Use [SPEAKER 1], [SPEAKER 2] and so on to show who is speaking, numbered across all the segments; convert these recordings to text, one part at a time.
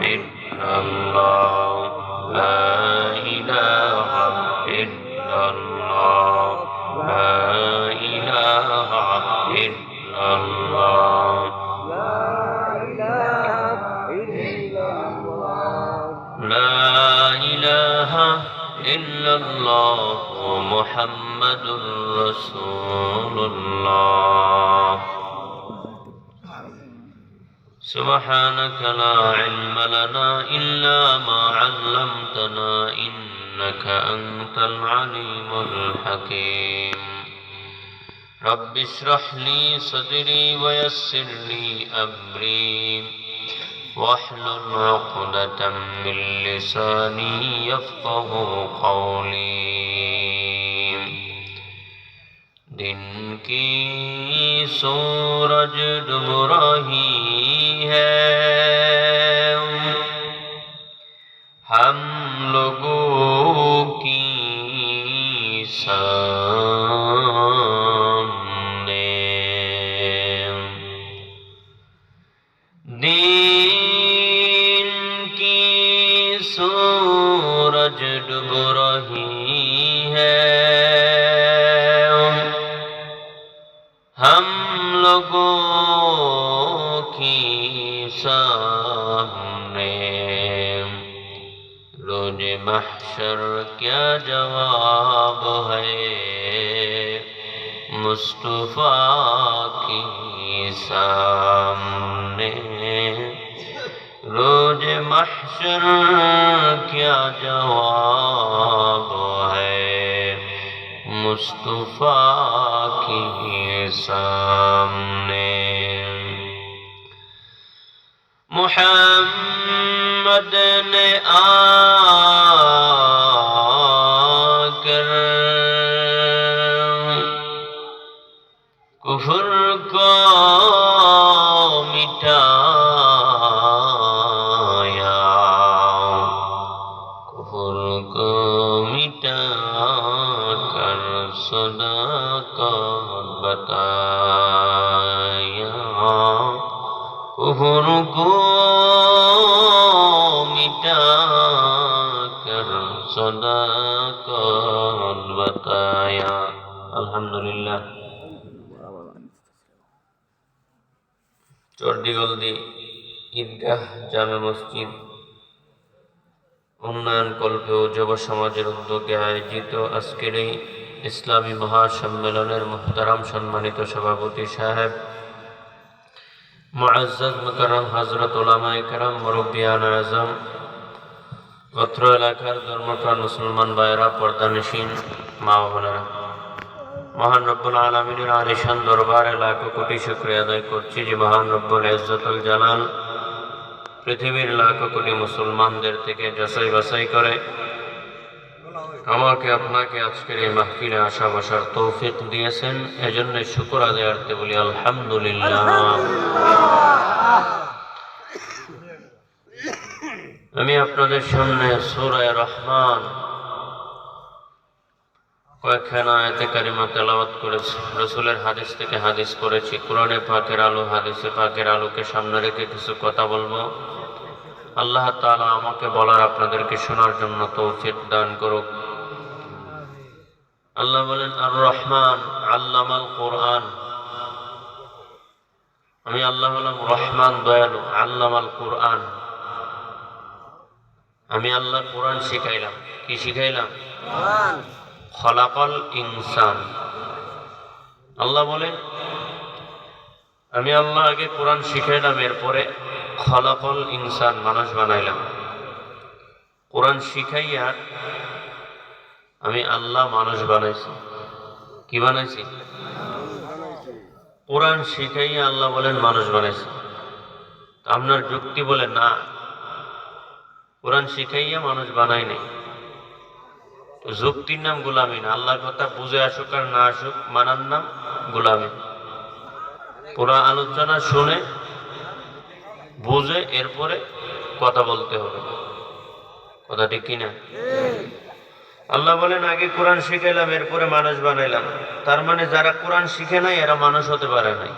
[SPEAKER 1] ইল্লাল্লাহ লা ইলাহা ইল্লাল্লাহ লা ইলাহা ইল্লাল্লাহ লা ইলাহা ইল্লাল্লাহ মুহাম্মাদুর রাসূলুল্লাহ سبحانك لا علم لنا إلا ما علمتنا إنك أنت العليم الحكيم رب اشرح لي صدري ويسر لي أمري واحلل عقدة من لساني يفقه قولي दिन की सूरज डूब रही है हम लोगों की सामने दिन की सूरज डूब रही है हम लोगों की सामने रोज महशर क्या जवाब है मुस्तफा की सामने रोज महशर क्या जवाब है मुस्तफा के सामने मुहम्मद ने आकर कुफ्र को मिटाया कुफ्र को मिटा सदाकत बताया कुफ्र को मिटा कर सदाकत बताया अल्हम्दुलिल्लाह চরদিগলদি ঈদগাহ জামে মসজিদ উন্নয়ন কল্পে ও যুব সমাজের উদ্যোগে আয়োজিত আজকের এই ইসলামী মহাসম্মেলনের মুহতারাম সম্মানিত সভাপতি সাহেব মুআজ্জাজ মুকাররম হযরত উলামায়ে কেরাম মুরব্বিয়ান আযম অত্র এলাকার ধর্মপ্রাণ মুসলমান ভাইয়েরা পর্দানশীন মা ও বোনেরা মহান রব্বুল আলামিনের আলিশান দরবারে লাখো কোটি শুকরিয়া আদায় করছি যে মহান রব্বুল ইজ্জতুল জালাল পৃথিবীর লাখো কোটি মুসলমানদের থেকে যাচাই বাছাই করে আমাকে আপনাকে আজকের এই মাহফিলে আসা বসার তৌফিক দিয়েছেন এজন্য শুকর আদায়ার্থে বলি আলহামদুলিল্লাহ আমি আপনাদের সামনে সূরা রহমান কয়েকখানা আয়াতে কারিমা তেলাওয়াত করেছি রাসূলের হাদিস থেকে হাদিস পড়েছি কোরআনে পাকের আলো হাদিসে পাকের আলোকে সামনে রেখে কিছু কথা বলবো আল্লাহ তাআলা আমাকে বলার আপনাদেরকে শোনার জন্য তৌফিক দান করুক আল্লাহ বলেন আর রহমান আল্লামাল কোরআন আমি আল্লাহ হলাম রহমান দয়ালু আল্লামাল কোরআন আমি আল্লাহ কোরআন শিখাইলাম কি শিখাইলাম কোরআন খলাকাল ইনসান আল্লাহ বলেন আমি আল্লাহ আগে কোরআন শিখাইলাম এরপরে খলাকাল ইনসান মানুষ বানাইলাম কোরআন শিখাইয়া আমি আল্লাহ মানুষ বানাইছি কি বানাইছি কোরআন শিখাইয়া আল্লাহ বলেন মানুষ বানাইছি আপনার যুক্তি বলে না কোরআন শিখাইয়া মানুষ বানাই নাই যুক্তির নাম গোলামি না আল্লাহর কথা বুঝে আসুক আর না আসুক মানার নাম গোলামি পুরা আলোচনা শুনে বুঝে এরপরে কথা বলতে হবে কথা ঠিক কিনা আল্লাহ বলেন আগে কোরআন শিখাইলাম এরপরে মানুষ বানাইলাম তার মানে যারা কোরআন শিখে নাই এরা মানুষ হতে পারে নাই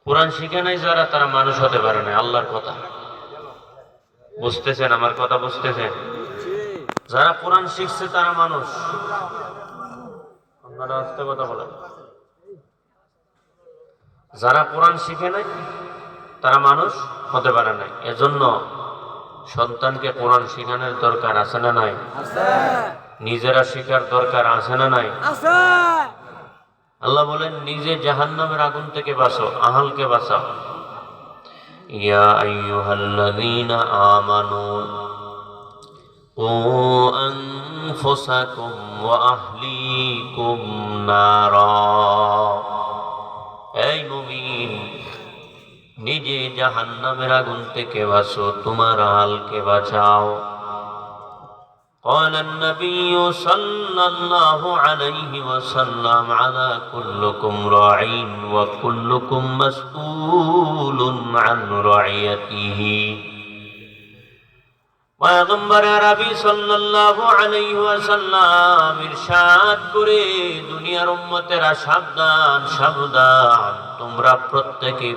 [SPEAKER 1] কোরআন শিখে নাই যারা তারা মানুষ হতে পারে নাই আল্লাহর কথা বুঝতেছেন আমার কথা? বুঝতেছেন? যারা কোরআন শিখছে তারা মানুষ, আপনারা আস্তে কথা বলেন। যারা কোরআন শিখে নাই তারা মানুষ হতে পারে না। এজন্য সন্তানকে কোরআন শেখানোর দরকার আছে না নাই? নিজেরা শিখার দরকার আছে না নাই? আল্লাহ বলেন নিজে জাহান্নামের আগুন থেকে বাঁচো, আহলকে বাঁচাও। ইয়া আইয়ুহাল্লাযীনা আমানু কু আনফুসাকুম ওয়া আহলিকুম নারা। এই মুমিন, নিজে জাহান্নামের আগুন থেকে বাঁচো, তোমার আহলকে বাঁচাও। قال النبي صلى الله عليه وسلم على كلكم راع وكلكم مسؤول عن رعيته। পয়গম্বর আরবি সাল্লাল্লাহু আলাইহি ওয়াসাল্লাম ইরশাদ করে, দুনিয়ার উম্মতেরা সাবধান সাবধান, তোমরা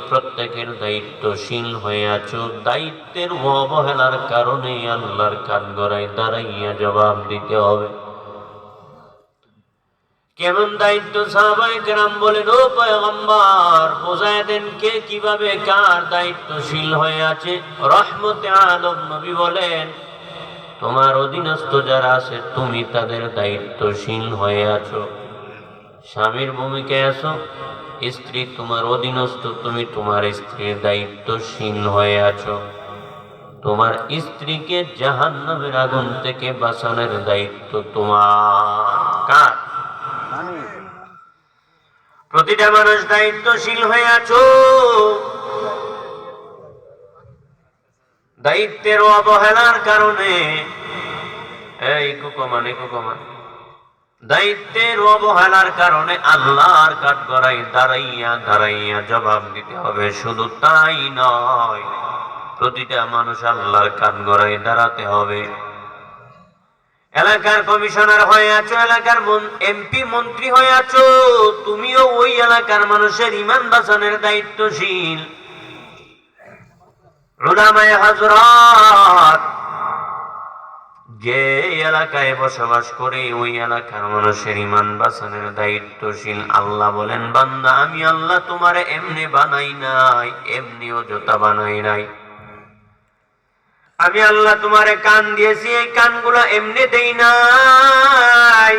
[SPEAKER 1] প্রত্যেকের দায়িত্বশীল হয়ে আছো। দায়িত্বের অবহেলার কারণে আল্লাহর কাঠগড়ায় দাঁড়াইয়া জবাব দিতে হবে। কেমন দায়িত্ব? সাহাবায়ে কেরাম বলেন, ও পয়গম্বর বোঝায় দেন কে কিভাবে কার দায়িত্বশীল হয়ে আছে। রহমতে আলম নবী বলেন, তোমার অধীনস্থ যারা আছে তুমি তাদের দায়িত্বশীল হয়ে আছো। স্বামীর ভূমিকায় আছো, স্ত্রী তোমার অধীনস্থ, তুমি তোমার স্ত্রীর দায়িত্বশীল হয়ে আছো। তোমার স্ত্রীকে জাহান্নামের আগুন থেকে বাঁচানোর দায়িত্ব তোমার। কার? প্রতিটা মানুষ দায়িত্বশীল হয়ে আছো। দায়িত্বের অবহেলার কারণে দায়িত্বের অবহেলার কারণে আল্লাহর কাঠগড়ায় দাঁড়াইয়া জবাব দিতে হবে। শুধু তাই নয়, প্রতিটা মানুষ আল্লাহর কাঠগড়ায় দাঁড়াতে হবে। এলাকার কমিশনার হয়ে আছো, এলাকার এমপি মন্ত্রী হয়ে আছো, তুমিও ওই এলাকার মানুষের ঈমান বাঁচানোর দায়িত্বশীল। উলামায়ে হযরত যে এলাকায় বসবাস করে ওই এলাকার মানুষের ঈমান বাঁচানোর দায়িত্বশীল। আল্লাহ বলেন, বান্দা আমি আল্লাহ তোমারে এমনি বানাই নাই, এমনি অযথা বানাই নাই। আমি আল্লাহ তোমারে কান দিয়েছি, এই কানগুলো এমনি দেই নাই।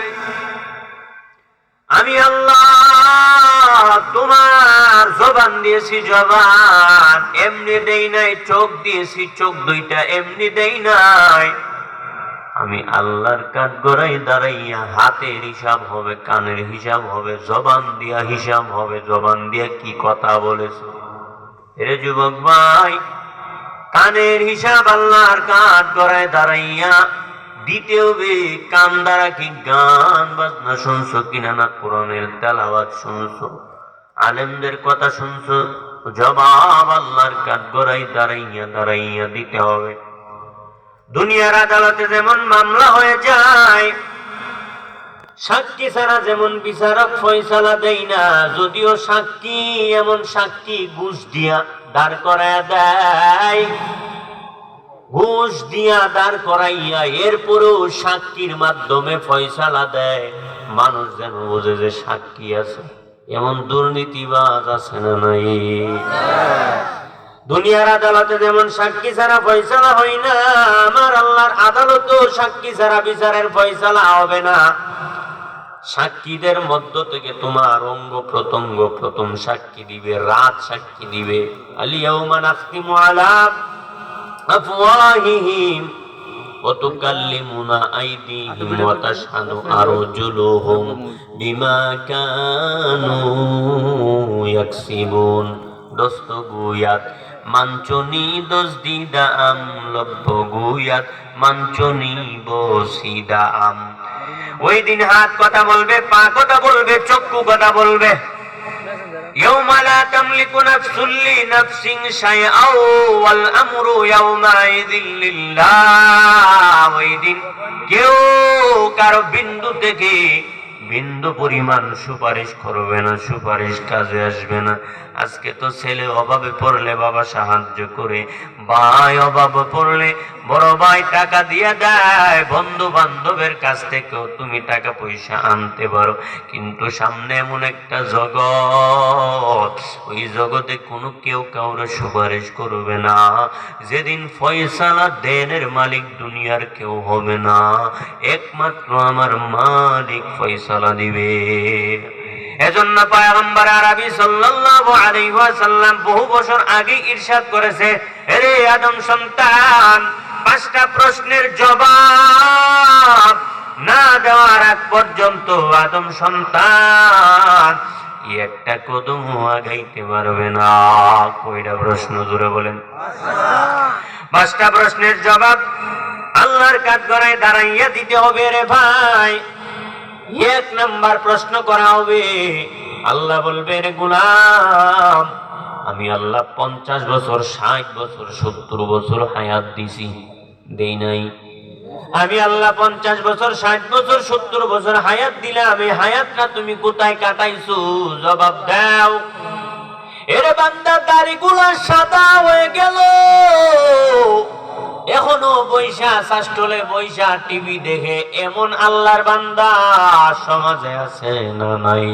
[SPEAKER 1] আমি আল্লাহ তোমার জবান দিয়েছি, জবান এমনি দেই নাই। চোখ দিয়েছি, চোখ দুইটা এমনি দেই নাই। আমি আল্লাহর কাঠগড়ায় দাঁড়াইয়া হাতের হিসাব হবে, কানের হিসাব হবে, জবান দিয়া হিসাব হবে। জবান দিয়া কি কথা বলেছো? এরে যুবক ভাই, কানের হিসাব আল্লাহর কাঠগড়ায় দাঁড়াইয়া দিতে হবে। কান দ্বারা কি গান বাজনা শুনছো কিনা, না কোরআনের তেলাওয়াত শুনছো, আলেমদের কথা শুনছো? জবাব আল্লাহর কাঠগড়ায় দাঁড়াইয়া দিতে হবে। দুনিয়ার আদালতে যেমন মামলা হয়ে যায়, সাক্ষী ছাড়া যেমন বিচারক ফয়সালা দেয় না, যদিও সাক্ষী এমন সাক্ষী ঘুষ দিয়া দাঁড় করাইয়া দেয়, ঘুষ দিয়া দাঁড় করাইয়া এরপরেও সাক্ষীর মাধ্যমে ফয়সালা দেয়, মানুষ যেন বোঝে যে সাক্ষী আছে। এমন দুর্নীতিবাজ আছে না নাই? দুনিয়ার আদালতে যেমন সাক্ষী ছাড়া ফয়সালা হয় না, আমার আল্লাহর আদালতেও সাক্ষী ছাড়া বিচারের ফয়সালা হবে না। সাক্ষীদের মধ্য থেকে তোমার অঙ্গ প্রত্যঙ্গ প্রথম সাক্ষী দিবে, রাত সাক্ষী দিবে। আল-ইয়াওমা নাখতিমু আলা আফওয়াহিহিম ওয়া তুকাল্লিমুনা আইদিহিম ওয়া তাশহাদু আরজুলুহুম বিমা কানু ইয়াকসিবুন। দোস্ত গুয়াত মাঞ্চনি দোসদিদা আম লব্য গুয়াত মাঞ্চনি বসিদা আম। ওই দিন হাত কথা বলবে, পা কথা বলবে, চক্ষু কথা বলবে। ইয়াওমা লা তামলিকু নাফসুন লিনাফসিন শাইআও ওয়াল আমরু ইয়াওমাইযিন লিল্লাহ। ওই দিন কেউ কারো বিন্দু থেকে বিন্দু পরিমাণ সুপারিশ করবে না, সুপারিশ কাজে আসবে না। আজকে তো ছেলে অভাবে পড়লে বাবা সাহায্য করে, ভাই অভাবে পড়লে বড় ভাই টাকা দিয়ে দেয়, বন্ধু বান্ধবের কাছ থেকেও তুমি টাকা পয়সা আনতে পারো। কিন্তু সামনে এমন একটা জগৎ, ওই জগতে কোনো কেউ কাউরে সুপারিশ করবে না। যেদিন ফয়সালা দেনের মালিক দুনিয়ার কেউ হবে না, একমাত্র আমার মালিক ফয়সালা দিবে। এজন্য পয়গম্বর আরবি সাল্লাল্লাহু আলাইহি ওয়াসাল্লাম বহু বছর আগে ইরশাদ করেছে, রে আদম সন্তান, 5টা প্রশ্নের জবাব না দেওয়ার আগ পর্যন্ত আদম সন্তান একটা কদম আগাইতে পারবে না। কয়টা প্রশ্ন জোরে বলেন? 5টা প্রশ্নের জবাব আল্লাহর কাঠগড়ায় দাঁড়াইয়া দিতে হবে রে ভাই। 1 নাম্বার প্রশ্ন করা হবে, আল্লাহ বলবে, রে গোলাম, আমি আল্লাহ 50 বছর 60 বছর 70 বছর হায়াত দিছি, দেই নাই? আমি আল্লাহ 50 বছর 60 বছর 70 বছর হায়াত দিলাম, এই হায়াতটা তুমি কোথায় কাটাইছো? জবাব দাও। এর বান্দা দাড়িগুলো সাদা হয়ে গেল, এখনো বৈশা শাস্টলে বৈশা টিভি দেখে, এমন আল্লাহর বান্দা সমাজে আছে না নাই?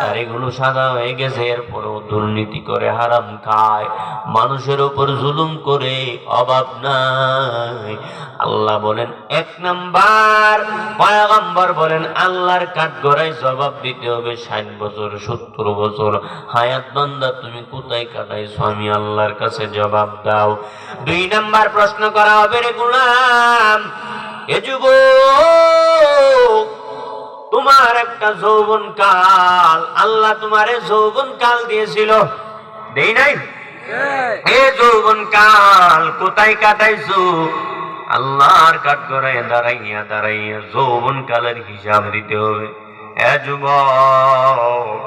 [SPEAKER 1] দাড়িগুলো সাদা হয়ে গেছে, এরপরও দুর্নীতি করে, হারাম খায়, মানুষের উপর জুলুম করে, অভাব নাই। আল্লাহ বলেন 1 নাম্বার, পয়গম্বর বলেন আল্লাহর কাঠগড়ায় জবাব দিতে হবে 60 বছর 70 বছর হায়াত বান্দা তুমি কোথায় কাটাইছো? আমি আল্লাহর কাছে জবাব দাও। 2 নাম্বার প্রশ্ন করা হবে, রে গোলাম, এ যুবক, তোমার একটা যৌবন কাল, আল্লাহ তোমারে যৌবন কাল দিয়েছিল, দেই নাই? এ যৌবন কাল কোথায় কাটাইছো? আল্লাহর কাঠগড়ায় দাঁড়াইয়া দাঁড়াইয়া যৌবন কালের হিসাব দিতে হবে। এ যুবক,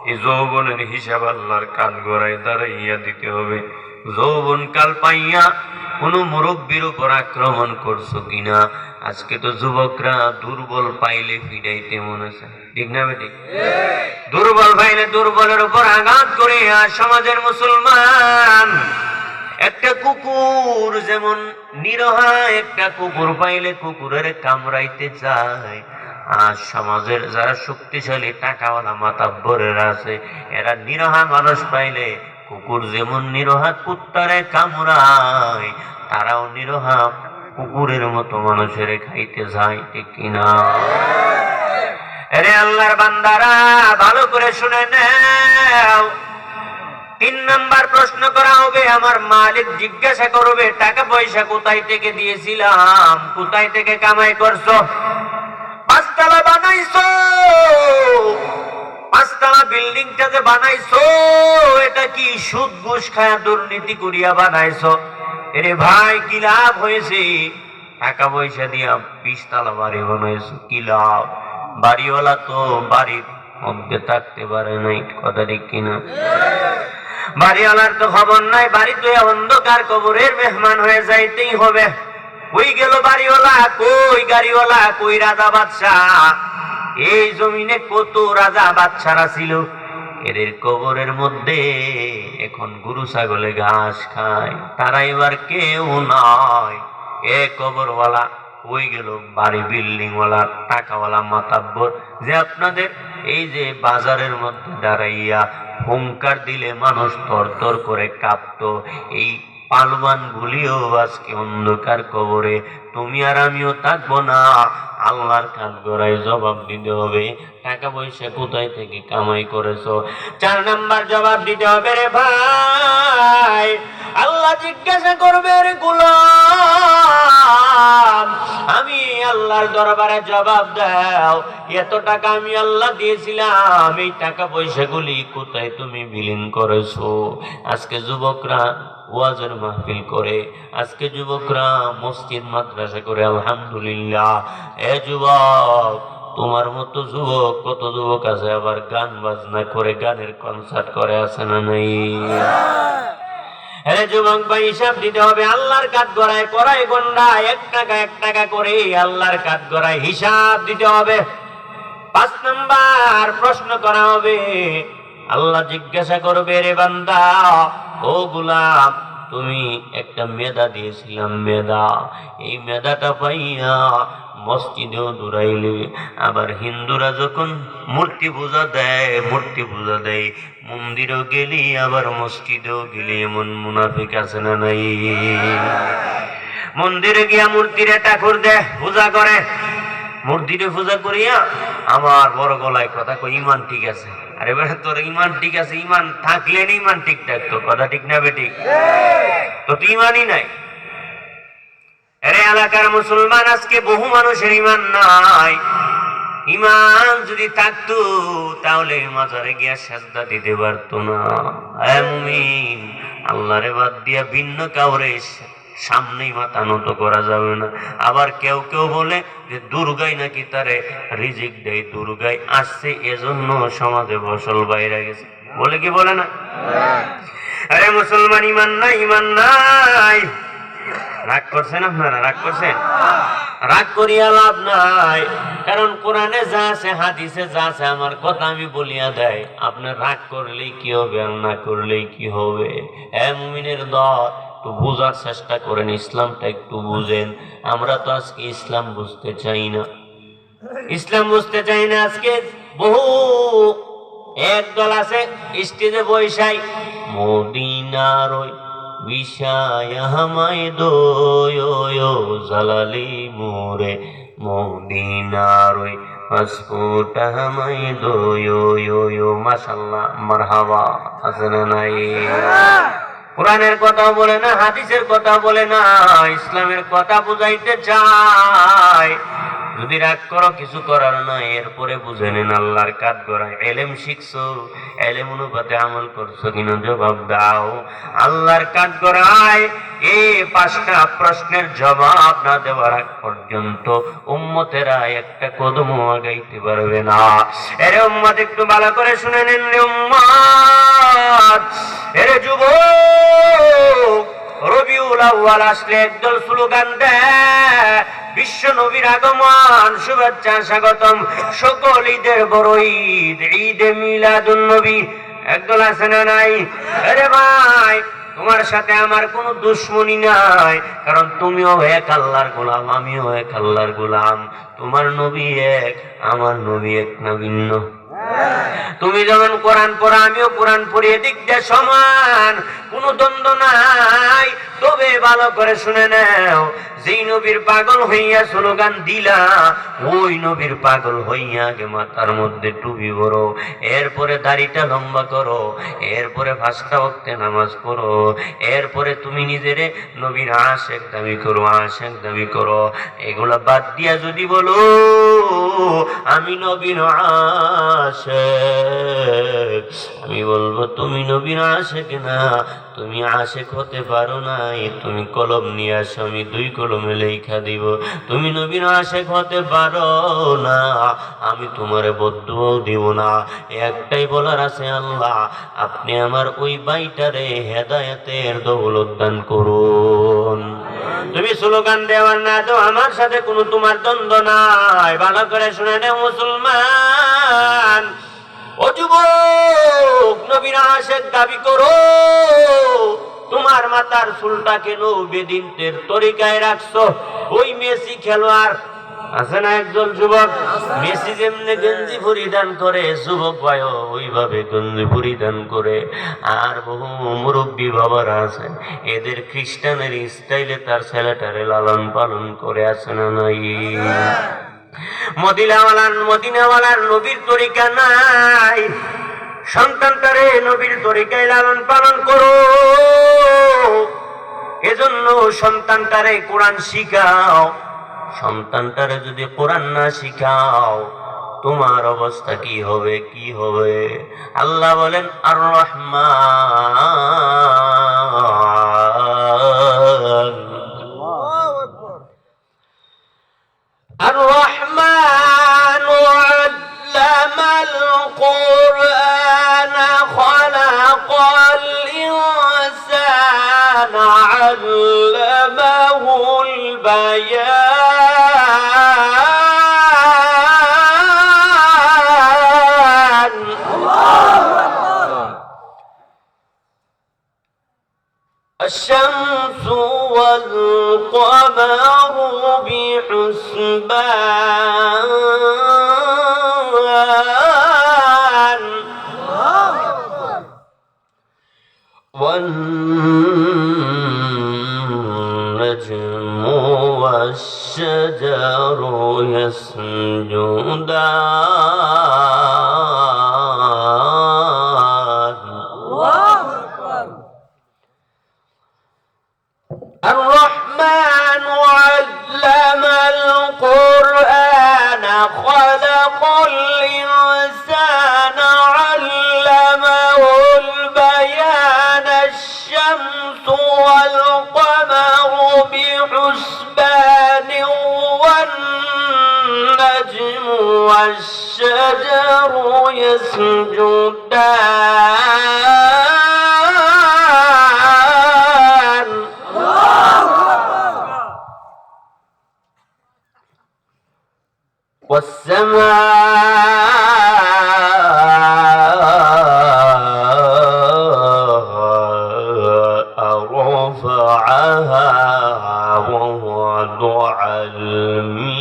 [SPEAKER 1] এই যৌবনের হিসাব আল্লাহর কাঠগড়ায় দাঁড়াইয়া দিতে হবে। যৌবন কাল পাইয়া কোন মুরব্বীর উপর আক্রমণ করছো কিনা? আজকে তো যুবকরা দুর্বল পাইলে ফিরাইতে মনে আছে, ঠিক না বেটি? দুর্বল পাইলে দুর্বলের উপর আঘাত করে। আর সমাজের মুসলমান, একটা কুকুর যেমন নিরহা, একটা কুকুর পাইলে কুকুরের কামড়াইতে চায়, আর সমাজের যারা শক্তিশালী টাকাওয়ালা মাতাব্বরেরা আছে, এরা নিরহা মানুষ পাইলে কুকুর যেমন নিরহা কুত্তারে কামড়ায়, তারাও নিরহা কুকুরের মতো মানুষের খাইতে যায়, ঠিক কিনা? আরে আল্লাহর বান্দারা, ভালো করে শুনে নাও। 3 নাম্বার প্রশ্ন করা হবে, আমার মালিক জিজ্ঞাসা করবে, টাকা পয়সা কোথায় থেকে দিয়েছিলাম, কোথায় থেকে কামাই করছো? 5 তলা বানাইছো, 5 তলা বিল্ডিংটা যে বানাইছো, এটা কি সুদ ঘুষ খায়া দুর্নীতি করিয়া বানাইছো? এরে ভাই, কি লাভ হয়েছে? টাকা পয়সা দিয়া 20 তলা বাড়ি বানাইছো, কি লাভ? বাড়িওয়ালা তো বাড়ির মধ্যে থাকতে পারে নাই, কথা ঠিক কিনা? বাড়িওয়ালার তো খবর নাই, বাড়িতে অন্ধকার কবরের মেহমান হয়ে যাইতেই হবে। কই গেল বাড়িওয়ালা, কই গাড়িওয়ালা, কই রাজা বাদশাহ? এই জমিনে কত রাজা বাদশারা ছিল, এদের কবরের মধ্যে এখন গরু ছাগলে ঘাস খায়, তারা এবার কেউ নাই। এ কবরওয়ালা কই গেল? বাড়ি বিল্ডিং ওয়ালা টাকাওয়ালা মাতাব্বর, যে আপনাদের এই যে বাজারের মধ্যে দাঁড়াইয়া হুঙ্কার দিলে মানুষ তরতর করে কাঁপতো, এই পালবান গুলিও আজকে অন্ধকার কবরে। তুমি আর আমিও থাকবো না, আল্লাহর কাঠগড়ায় জবাব দিতে হবে, টাকা পয়সা কোথায় থেকে কামাই করেছো? 4 নাম্বার জবাব দিতে হবে, রে ভাই, আল্লাহ জিজ্ঞাসা করবে, রে গোলাম, আমি আল্লাহর দরবারে জবাব দাও, এত টাকা আমি আল্লাহ দিয়েছিলাম, এই টাকা পয়সাগুলি কোথায় তুমি বিলীন করেছো? আজকে যুবকরা ওয়াজের মাহফিল করে, আজকে যুবকরা মসজিদ মাদ্রাসা করে, আলহামদুলিল্লাহ। এ যুবক, তোমার মতো যুবক কত যুবক আছে আবার গান বাজনা করে, গানের কনসার্ট করে, আছে না নাই? হ্যাঁ যুবক ভাই, হিসাব দিতে হবে আল্লাহর কাঠগড়ায়, কড়াই গন্ডা 1 টাকা 1 টাকা করে আল্লাহর কাঠগড়ায় হিসাব দিতে হবে। 5 নাম্বার প্রশ্ন করা হবে, আল্লাহ জিজ্ঞাসা করবে, রে বান্দা, ও গোলাম, তুমি একটা মেধা দিয়েছিলাম, মেধা, এই মেধাটা পাইয়া মসজিদেও দৌড়াইলে, আবার হিন্দুরা যখন মূর্তি পূজা দেয় মন্দিরেও গেলি আবার মসজিদেও গেলি, এমন মুনাফিক আছে না নাই? মন্দিরে গিয়া মূর্তিরে ঠাকুর দেয়, পূজা করে, মূর্তিরে পূজা করিয়া আমার বড় গলায় কথা কই, ইমান ঠিক আছে। আরে বেটা, তোর ইমান ঠিক আছে, ইমান থাকলে ইমান ঠিক থাকতো, কথা ঠিক না বেঠিক? তো তুই ইমানই নাই। আরে এলাকার মুসলমান, আজকে বহু মানুষের ইমান নাই। ইমান যদি থাকতো তাহলে মাজারে গিয়া সাজদা দিতে পারতো না। এ মুমিন, আল্লাহরে বাদ দিয়া ভিন্ন কাউরে সামনেই মাথা নত করা যাবে না। আবার কেউ কেউ বলে যে দুর্গাই নাকি তারে রিজিক দেয়, দুর্গাই আসছে এজন্য সমাজে ফসল বাইরে গেছে, বলে কি বলে না? আরে মুসলমান, ইমান নাই, ইমান নাই। রাগ করছেন আপনারা? রাগ করছেন? রাগ করিয়া লাভ নাই, কারণ কোরআনে যা আছে, হাদিসে যা আছে, আমার কথা আমি বলিয়া দেয়। আপনি রাগ করলেই কি হবে আর না করলেই কি হবে? মুমিনের দল, একটু বোঝার চেষ্টা করেন, ইসলামটা একটু বুঝেন। আমরা তো আজকে ইসলাম বুঝতে চাই না, ইসলাম বুঝতে চাই না। আজকে বহু একদল আছে স্টেজে বৈশাই মদিনার ওই বিষয় হামায় দোয় জালালি মোরে, মদিনার ওই পাসপোর্ট হামায় দোয়। মাশাআল্লাহ, মারহাবা, আছে না নাই? কোরআনের কথা বলে না, হাদিসের কথা বলে না, ইসলামের কথা বুঝাইতে চায়। যদি রাগ করো, কিছু করার নয়, এরপরে বুঝে নেন আল্লাহর কাজ করায়। এলেম শিখছো, এলেম অনুপাতে আমল করছো কিনা জবাব দাও। আল্লাহর কাজ করায় এই 5টা প্রশ্নের জবাব না দেওয়ার আগ পর্যন্ত উম্মতেরা একটা কদম আগাইতে পারবে না। এরে উম্মত, একটু ভালো করে শুনে নেন রে উম্মত। এরে যুবক, রবিউল আউয়াল আসলে একদল স্লোগান দেয়, বিশ্ব নবীর আগমন, শুভেচ্ছা, স্বাগতম, সকল ঈদের বড় ঈদ, ঈদে মিলাদুন নবী। একদল আছে না নাই? আরে ভাই, তোমার সাথে আমার কোনো দুশ্মনী নাই, কারণ তুমিও এক আল্লাহর গোলাম, আমিও এক আল্লাহর গোলাম। তোমার নবী এক, আমার নবী এক না ভিন্ন? তুমি যেমন কোরআন পড়া, আমিও কোরআন পড়ি, এদিক দিয়ে সমান, কোনো দ্বন্দ্ব নাই। তবে ভালো করে শুনে নাও, যেই নবীর পাগল হইয়া স্লোগান দিলা, ওই নবীর পাগল হইয়া আগে মাথার মধ্যে টুপি পরো, এরপরে দাড়িটা লম্বা করো, এরপরে 5টা ওয়াক্তে নামাজ পড়ো, এরপরে তুমি নিজেরে নবীর আশিক দাবি করো, আশিক দাবি করো। এগুলা বাদ দিয়া যদি বলো আমি নবীর আশিক, আমি বলবো তুমি নবীর আশিক না, তুমি আশিক হতে পারো না। তুমি কলম নিয়ে আসো, আমি 2 কলমে লেখা দিব। তুমি নবীর আশিক হতে পারো না, আমি তোমারে বদদুয়াও দিব না। একটাই বলার আছে, আল্লাহ আপনি আমার ওই বাইটারে হেদায়েতের দৌলত দান করুন। তুমি স্লোগান দেওয়ার না তো আমার সাথে কোনো তোমার দ্বন্দ্ব নাই। ভালো করে শুনে নে মুসলমান, ও যুবক, নবীর আশিক দাবি করো। তোমার মাথার চুলটা কেন বেদিনদের তরিকায় রাখছো? ওই মেসি খেলোয়াড় আছে না একজন যুবক, মেসি যেমনি গেঞ্জি পরিধান করে, যুবক ভাই ওইভাবে গেঞ্জি পরিধান করে। আর বহু মুরব্বী বাবারা আছেন, এদের খ্রিস্টানের স্টাইলে তার ছেলেটারে লালন পালন করে, আছে না নাই? মদিনাওয়ালার নবীর তরিকা নাই। সন্তানটারে নবীর তরিকায় লালন পালন করো। এজন্য সন্তানটারে কোরআন শিখাও। সন্তানটারে যদি কোরআন না শিখাও, তোমার অবস্থা কি হবে? কি হবে? আল্লাহ বলেন আর রহমান, আর রহমান আল্লামাল কুরআন খালাকাল ইনসানা আল্লামাহুল বায়ান। والشمس والقمر بحسبان والنجم والشجر يسجدان الرحمن علم القرآن خلق الإنسان علمه البيان الشمس والقمر بحسبان والنجم والشجر يسجدان والسماء رفعها ووضع الميزان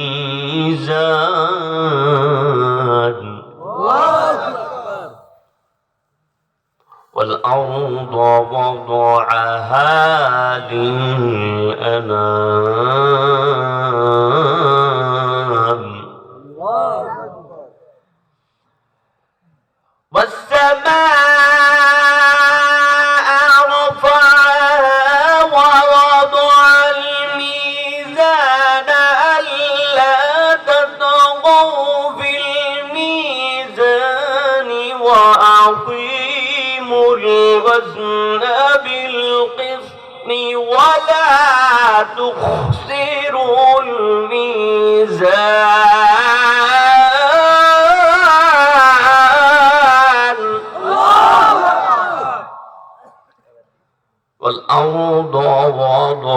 [SPEAKER 1] والأرض وضعها للأنام والسماء رفعها ووضع الميزان ألا تطغوا في الميزان وأقيموا الوزن بالقسط ولا تخسروا الميزان والأرض وضعها